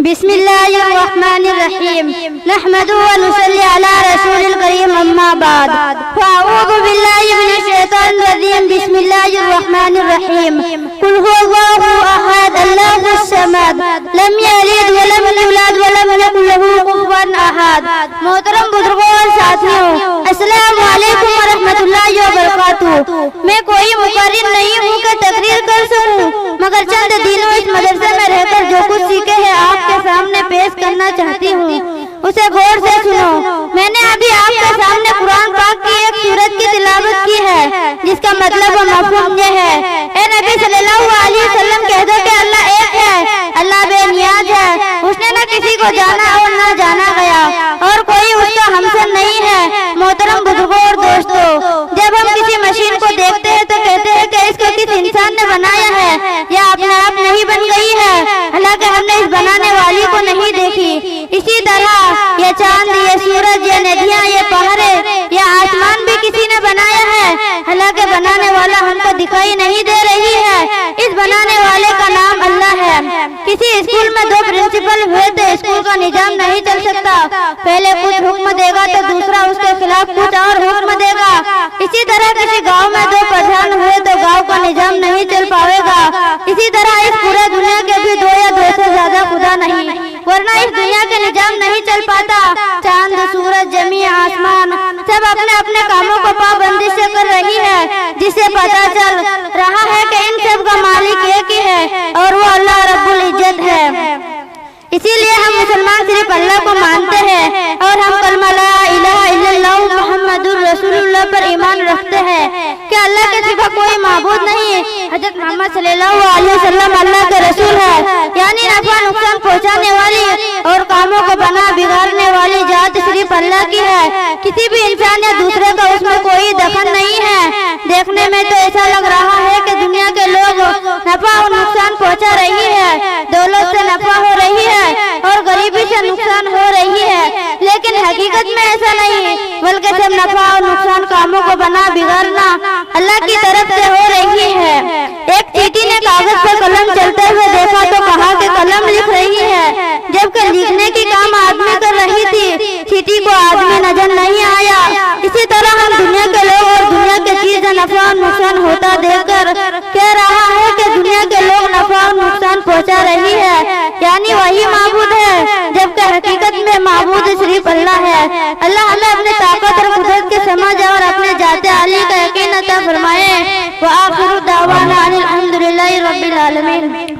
بسم الله الرحمن الرحيم نحمد ونصلي على رسول الكريم أما بعد فأعوذ بالله من الشيطان الرجيم بسم الله الرحمن الرحيم قل هو الله أحد الله الصمد لم يلد ولم يولد ولم يكن له كفوا أحد۔ محترم بزرگوں اور ساتھیوں، السلام علیکم ورحمۃ اللہ وبرکاتہ۔ میں کوئی مقرر نہیں ہوں کہ تقریر کر سکوں، مگر چند دنوں اس مدرسے میں رہ کر جو کچھ سیکھے ہیں آپ کے سامنے پیش کرنا چاہتی ہوں، اسے غور سے سنو۔ میں نے ابھی آپ کے سامنے قرآن پاک کی ایک سورت کی تلاوت کی ہے جس کا مطلب و مفہوم یہ ہے، اے نبی صلی اللہ علیہ وسلم کہہ دو کہ اللہ ایک ہے، اللہ بے نیاز ہے، اس نے نہ کسی کو جانا اور نہ جانا گیا، اور کوئی اس کا ہمسر نہیں ہے۔ محترم بزرگوں اور دوستوں، جب ہم کسی مشین کو دیکھتے ہیں تو کہتے ہیں کہ اس کو کس انسان نے بنایا ہے یا اپنے آپ نہیں بن گئی ہے، حالانکہ ہم نے اس بنانے والی کو نہیں دیکھی۔ اسی طرح یہ چاند، یہ سورج، یہ ندیاں، یہ پہاڑے، یہ آسمان بھی کسی نے بنایا ہے، حالانکہ بنانے والا ہم کو دکھائی نہیں دے رہی ہے۔ اس بنانے والے کا نام اللہ ہے۔ کسی اسکول میں دو پرنسپل ہوئے تو اسکول کا نظام نہیں چل سکتا، پہلے کچھ حکم دے گا تو دوسرا اس کے خلاف کچھ اور حکم دے گا۔ اسی طرح کسی گاؤں میں دو پردھان ہوئے تو گاؤں کا نظام نہیں چل پائے گا۔ اسی طرح اس پورے دنیا کے بھی دو یا دو سے زیادہ خدا نہیں، ورنہ اس دنیا کے نظام نہیں چل پاتا۔ چاند، سورج، زمین، آسمان سب اپنے اپنے کاموں کو پابندی سے کر رہی ہے، جس سے پتہ چل رہا ہے کہ ان سب کا مالک ایک ہی ہے اور وہ اللہ رب العزت ہے۔ اسی لیے ہم مسلمان صرف اللہ کو مانتے ہیں اور ہم کلمہ لا الہ الا اللہ محمد الرسول اللہ پر ایمان رکھتے ہیں کہ اللہ کے سوا کوئی معبود نہیں۔ حضرت محمد صلی اللہ علیہ وسلم اللہ کے رسول ہے، یعنی نفع نقصان پہنچانے والی اور کاموں کو بنا بگاڑنے والی ذات صرف اللہ کی ہے۔ کسی بھی انسان یا دوسرے کا اس میں کوئی دخل نہیں ہے۔ دیکھنے میں تو ایسا لگ رہا ہے کہ دنیا کے لوگ نفع اور نقصان پہنچا رہی ہے، دولت سے نفع ہو رہی ہے اور غریبی سے نقصان ہو رہی ہے، لیکن حقیقت میں ایسا نہیں، بلکہ سب نفع اور نقصان کاموں کو بنا بگاڑنا اللہ کی طرف سے ہو رہی ہے۔ ایک چیٹی نے کاغذ پر قلم چلتے ہوئے دیکھا تو کہا کہ قلم لکھ رہی ہے، جبکہ لکھنے کی کام آدمی کر رہی تھی، چیٹی کو آدمی نظر نہیں آیا۔ اسی طرح ہم دنیا کے لوگ اور دنیا کے چیزیں نفع اور نقصان ہوتا دیکھ کر کہہ رہا ہے کہ دنیا کے لوگ نفع اور نقصان پہنچا رہی ہے، یعنی وہی معبود ہے، جبکہ حقیقت میں معبود صرف اللہ ہے۔ اللہ ہمیں اپنے طاقت اور قدرت کے سمجھ اور اپنے ذات عالی کا یقین عطا فرمائے۔ وآخر دعوانا ان الحمد للہ رب العالمین۔